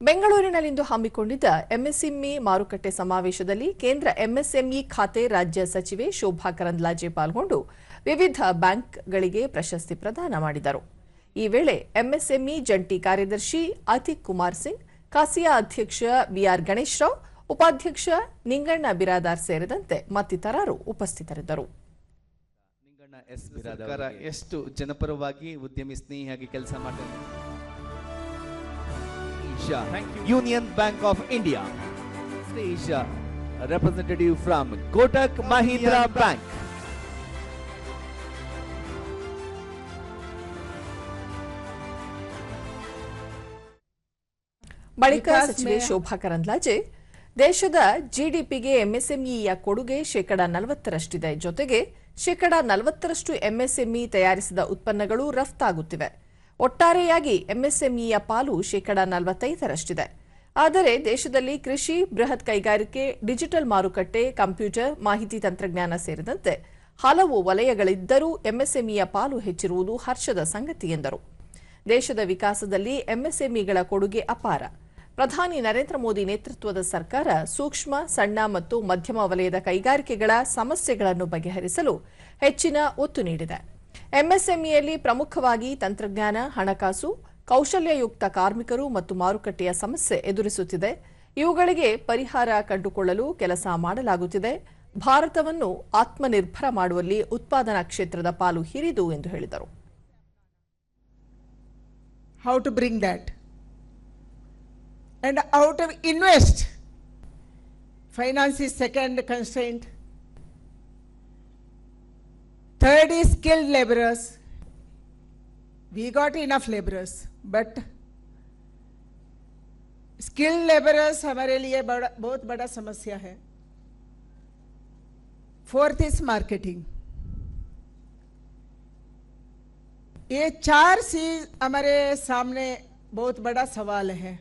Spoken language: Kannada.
ಬೆಂಗಳೂರಿನಲ್ಲಿಂದು ಹಮ್ಮಿಕೊಂಡಿದ್ದ ಎಂಎಸ್ಎಂಇ ಮಾರುಕಟ್ಟೆ ಸಮಾವೇಶದಲ್ಲಿ ಕೇಂದ್ರ ಎಂಎಸ್ಎಂಇ ಖಾತೆ ರಾಜ್ಯ ಸಚಿವೆ ಶೋಭಾ ಕರಂದ್ಲಾಜೆ ಪಾಲ್ಗೊಂಡು ವಿವಿಧ ಬ್ಯಾಂಕ್ಗಳಿಗೆ ಪ್ರಶಸ್ತಿ ಪ್ರದಾನ ಮಾಡಿದರು. ಈ ವೇಳೆ ಎಂಎಸ್ಎಂಇ ಜಂಟಿ ಕಾರ್ಯದರ್ಶಿ ಅತಿಕ್ ಕುಮಾರ್ ಸಿಂಗ್, ಕಾಸಿಯಾ ಅಧ್ಯಕ್ಷ ಬಿಆರ್ ಗಣೇಶ್ ರಾವ್, ಉಪಾಧ್ಯಕ್ಷ ನಿಂಗಣ್ಣ ಬಿರಾದಾರ್ ಸೇರಿದಂತೆ ಮತ್ತಿತರರು ಉಪಸ್ಥಿತರಿದ್ದರು. ಸರ್ಕಾರ ಎಷ್ಟು ಜನಪರವಾಗಿ ಉದ್ಯಮಿ ಸ್ನೇಹಿಯಾಗಿ ಕೆಲಸ ಮಾಡ್ತಾರೆ. Union Bank of India, Asia, representative from Kotak Mahindra Bank. ಬಳಿಕ ಸಚಿವೆ ಶೋಭಾ ಕರಂದ್ಲಾಜೆ ದೇಶದ ಜಿಡಿಪಿಗೆ ಎಂಎಸ್ಎಂಇಯ ಕೊಡುಗೆ 40% ಜೊತೆಗೆ 40% ಎಂಎಸ್ಎಂಇ ತಯಾರಿಸಿದ ಉತ್ಪನ್ನಗಳು ರಫ್ತಾಗುತ್ತಿವೆ. ಒಟ್ಟಾರೆಯಾಗಿ ಎಂಎಸ್ಎಂಇಯ ಪಾಲು 45%. ಆದರೆ ದೇಶದಲ್ಲಿ ಕೃಷಿ, ಬೃಹತ್ ಕೈಗಾರಿಕೆ, ಡಿಜಿಟಲ್ ಮಾರುಕಟ್ಟೆ, ಕಂಪ್ಯೂಟರ್, ಮಾಹಿತಿ ತಂತ್ರಜ್ಞಾನ ಸೇರಿದಂತೆ ಹಲವು ವಲಯಗಳಿದ್ದರೂ ಎಂಎಸ್ಎಂಇಯ ಪಾಲು ಹೆಚ್ಚಿರುವುದು ಹರ್ಷದ ಸಂಗತಿ ಎಂದರು. ದೇಶದ ವಿಕಾಸದಲ್ಲಿ ಎಂಎಸ್ಎಂಇಗಳ ಕೊಡುಗೆ ಅಪಾರ. ಪ್ರಧಾನಿ ನರೇಂದ್ರ ಮೋದಿ ನೇತೃತ್ವದ ಸರ್ಕಾರ ಸೂಕ್ಷ್ಮ, ಸಣ್ಣ ಮತ್ತು ಮಧ್ಯಮ ವಲಯದ ಕೈಗಾರಿಕೆಗಳ ಸಮಸ್ಯೆಗಳನ್ನು ಬಗೆಹರಿಸಲು ಹೆಚ್ಚಿನ ಒತ್ತು ನೀಡಿದೆ. ಎಂಎಸ್ಎಂಇಯಲ್ಲಿ ಪ್ರಮುಖವಾಗಿ ತಂತ್ರಜ್ಞಾನ, ಹಣಕಾಸು, ಕೌಶಲ್ಯಯುಕ್ತ ಕಾರ್ಮಿಕರು ಮತ್ತು ಮಾರುಕಟ್ಟೆಯ ಸಮಸ್ಯೆ ಎದುರಿಸುತ್ತಿದೆ. ಇವುಗಳಿಗೆ ಪರಿಹಾರ ಕಂಡುಕೊಳ್ಳಲು ಕೆಲಸ ಮಾಡಲಾಗುತ್ತಿದೆ. ಭಾರತವನ್ನು ಆತ್ಮನಿರ್ಭರ ಮಾಡುವಲ್ಲಿ ಉತ್ಪಾದನಾ ಕ್ಷೇತ್ರದ ಪಾಲು ಹಿರಿದು ಎಂದು ಹೇಳಿದರು. How to bring that and how to invest. Finance is second constraint. Third is skilled laborers. We got enough laborers, but skilled laborers हमारे लिए बहुत बड़ा समस्या है. Fourth is marketing. ये 4 चीज हमारे सामने बहुत बड़ा सवाल है.